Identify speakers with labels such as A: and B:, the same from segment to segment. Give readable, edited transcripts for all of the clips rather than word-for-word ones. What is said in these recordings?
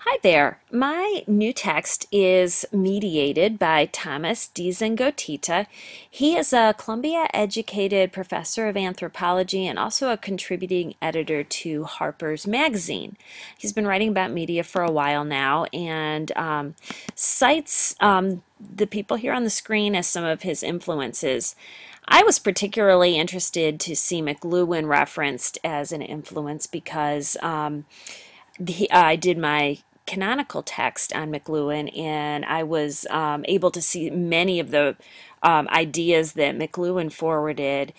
A: Hi there. My new text is mediated by Thomas deZengotita. He is a Columbia-educated professor of anthropology and also a contributing editor to Harper's Magazine. He's been writing about media for a while now and cites the people here on the screen as some of his influences. I was particularly interested to see McLuhan referenced as an influence because I did my canonical text on McLuhan, and I was able to see many of the ideas that McLuhan forwarded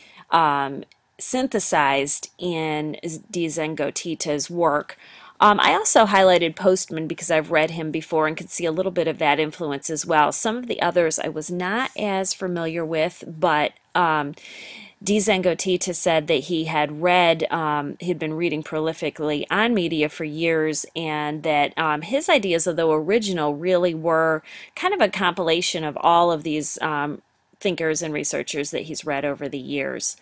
A: synthesized in deZengotita's work. I also highlighted Postman because I've read him before and could see a little bit of that influence as well. Some of the others I was not as familiar with, but deZengotita said that he had read, he'd been reading prolifically on media for years, and that his ideas, although original, really were kind of a compilation of all of these thinkers and researchers that he's read over the years.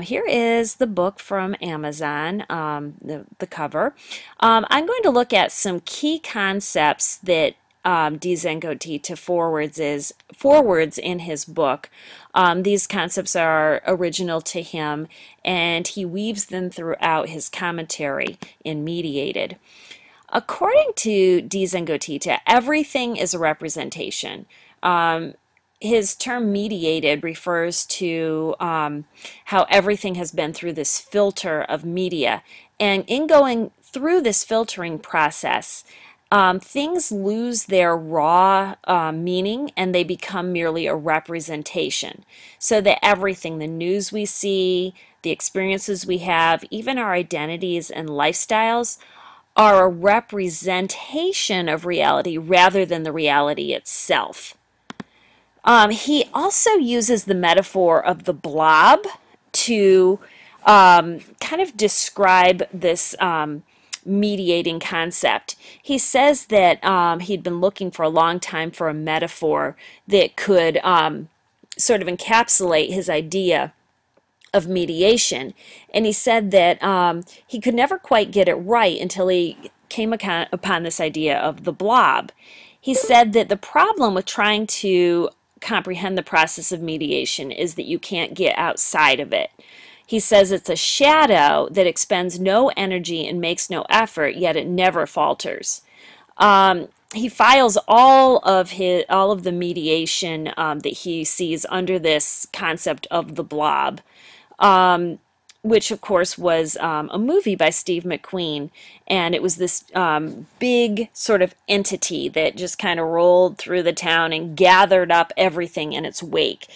A: Here is the book from Amazon, the cover. I'm going to look at some key concepts that deZengotita forwards in his book. These concepts are original to him, and he weaves them throughout his commentary in Mediated. According to deZengotita, everything is a representation. His term mediated refers to how everything has been through this filter of media. And in going through this filtering process, things lose their raw meaning and they become merely a representation. So that everything, the news we see, the experiences we have, even our identities and lifestyles, are a representation of reality rather than the reality itself. He also uses the metaphor of the blob to kind of describe this mediating concept. He says that he'd been looking for a long time for a metaphor that could sort of encapsulate his idea of mediation. And he said that he could never quite get it right until he came upon this idea of the blob. He said that the problem with trying to comprehend the process of mediation is that you can't get outside of it. He says it's a shadow that expends no energy and makes no effort, yet it never falters. He files all of the mediation that he sees under this concept of the blob, which of course was a movie by Steve McQueen, and it was this big sort of entity that just kind of rolled through the town and gathered up everything in its wake.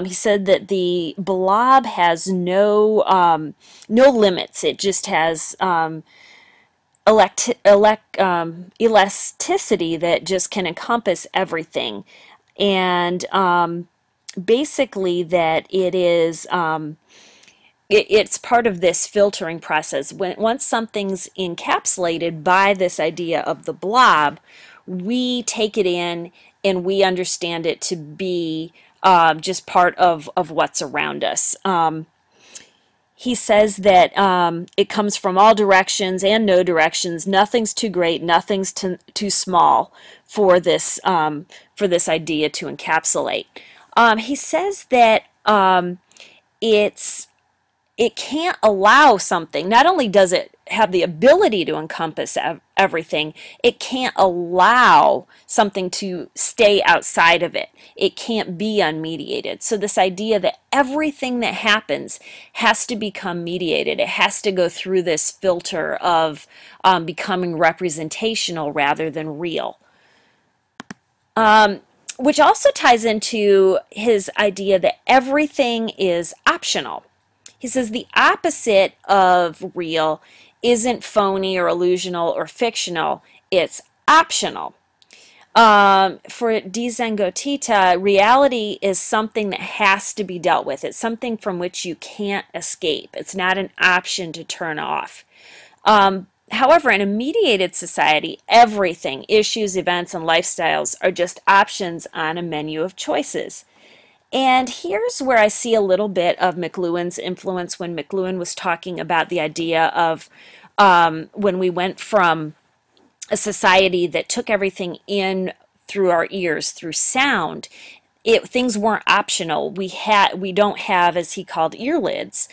A: He said that the blob has no limits. It just has elasticity that just can encompass everything, and basically that it is it's part of this filtering process. Once something's encapsulated by this idea of the blob, we take it in and we understand it to be just part of what's around us. He says that it comes from all directions and no directions. Nothing's too great, nothing's too small for this idea to encapsulate. He says that it can't allow something. Not only does it have the ability to encompass everything, it can't allow something to stay outside of it. It can't be unmediated. So this idea that everything that happens has to become mediated. It has to go through this filter of becoming representational rather than real. Which also ties into his idea that everything is optional. He says the opposite of real isn't phony or illusional or fictional, it's optional. For deZengotita, reality is something that has to be dealt with. It's something from which you can't escape. It's not an option to turn off. However, in a mediated society, everything, issues, events, and lifestyles are just options on a menu of choices. And here's where I see a little bit of McLuhan's influence when McLuhan was talking about the idea of when we went from a society that took everything in through our ears, through sound, things weren't optional. We don't have, as he called, earlids.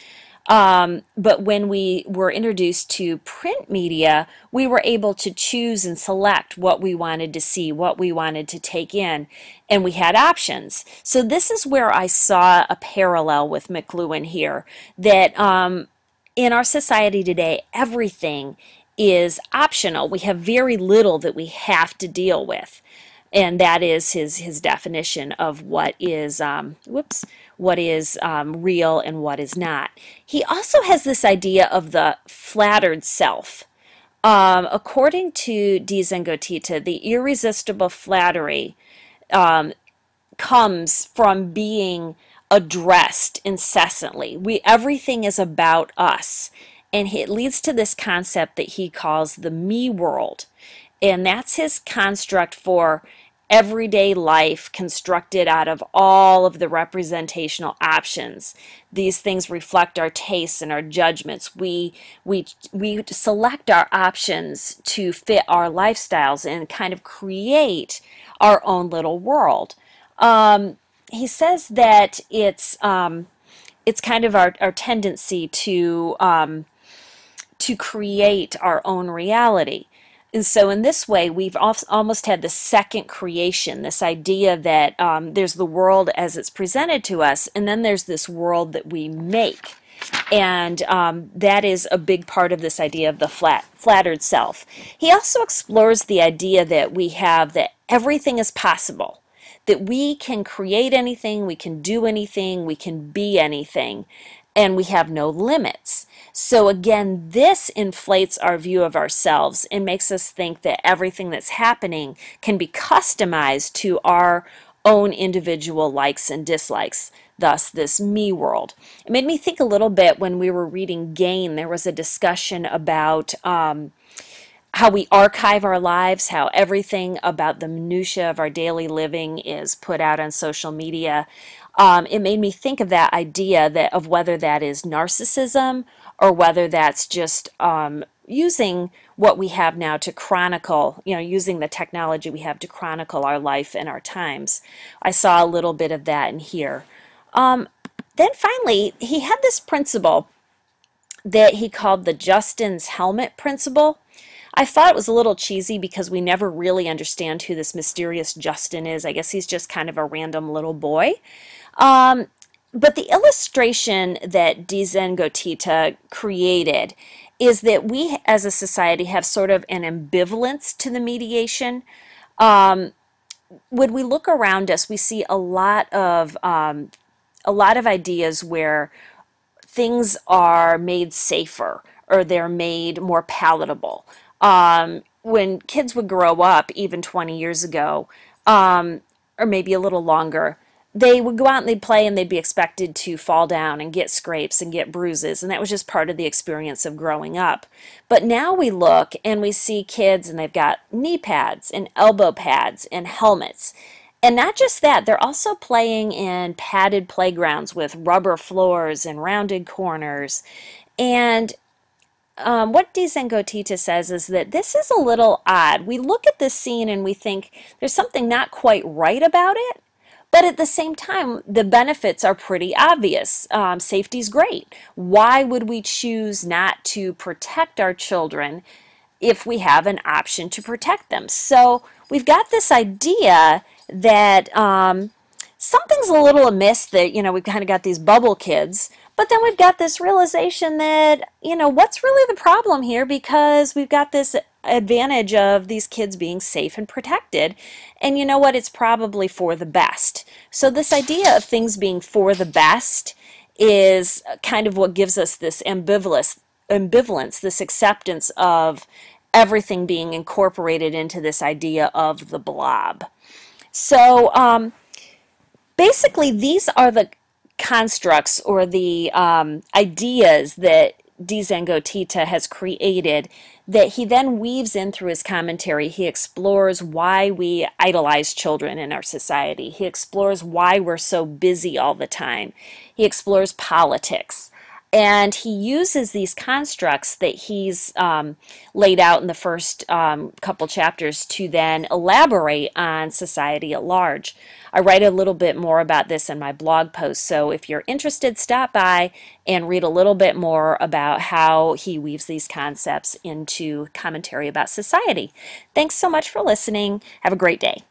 A: But when we were introduced to print media, we were able to choose and select what we wanted to see, what we wanted to take in, and we had options. So this is where I saw a parallel with McLuhan here, that in our society today, everything is optional. We have very little that we have to deal with. And that is his definition of what is real and what is not. He also has this idea of the flattered self. According to deZengotita, the irresistible flattery comes from being addressed incessantly. Everything is about us. And it leads to this concept that he calls the me world. And that's his construct for everyday life constructed out of all of the representational options. These things reflect our tastes and our judgments. We select our options to fit our lifestyles and kind of create our own little world. He says that it's kind of our tendency to create our own reality. And so in this way, we've almost had the second creation, this idea that there's the world as it's presented to us, and then there's this world that we make. And that is a big part of this idea of the flattered self. He also explores the idea that we have that everything is possible, that we can create anything, we can do anything, we can be anything, and we have no limits. So again, this inflates our view of ourselves and makes us think that everything that's happening can be customized to our own individual likes and dislikes, thus this me world. It made me think a little bit when we were reading Gain. There was a discussion about how we archive our lives, how everything about the minutia of our daily living is put out on social media. It made me think of that idea of whether that is narcissism or whether that's just using what we have now to chronicle, using the technology we have to chronicle our life and our times. I saw a little bit of that in here. Then finally, he had this principle that he called the Justin's helmet principle. I thought it was a little cheesy because we never really understand who this mysterious Justin is. I guess he's just kind of a random little boy. But the illustration that deZengotita created is that we as a society have sort of an ambivalence to the mediation. When we look around us, we see a lot of ideas where things are made safer or they're made more palatable. When kids would grow up, even 20 years ago, or maybe a little longer, they would go out and they'd play and they'd be expected to fall down and get scrapes and get bruises, and that was just part of the experience of growing up. But now we look and we see kids and they've got knee pads and elbow pads and helmets. And not just that, they're also playing in padded playgrounds with rubber floors and rounded corners. And what deZengotita says is that this is a little odd. We look at this scene and we think there's something not quite right about it, but at the same time, the benefits are pretty obvious. Safety's great. Why would we choose not to protect our children if we have an option to protect them? So we've got this idea that something's a little amiss, that, we've kind of got these bubble kids, but then we've got this realization that, what's really the problem here, because we've got this advantage of these kids being safe and protected, and you know what, it's probably for the best. So this idea of things being for the best is kind of what gives us this ambivalence, this acceptance of everything being incorporated into this idea of the blob. So basically, these are the constructs or the ideas that deZengotita has created that he then weaves in through his commentary. He explores why we idolize children in our society. He explores why we're so busy all the time. He explores politics. And he uses these constructs that he's laid out in the first couple chapters to then elaborate on society at large. I write a little bit more about this in my blog post, so if you're interested, stop by and read a little bit more about how he weaves these concepts into commentary about society. Thanks so much for listening. Have a great day.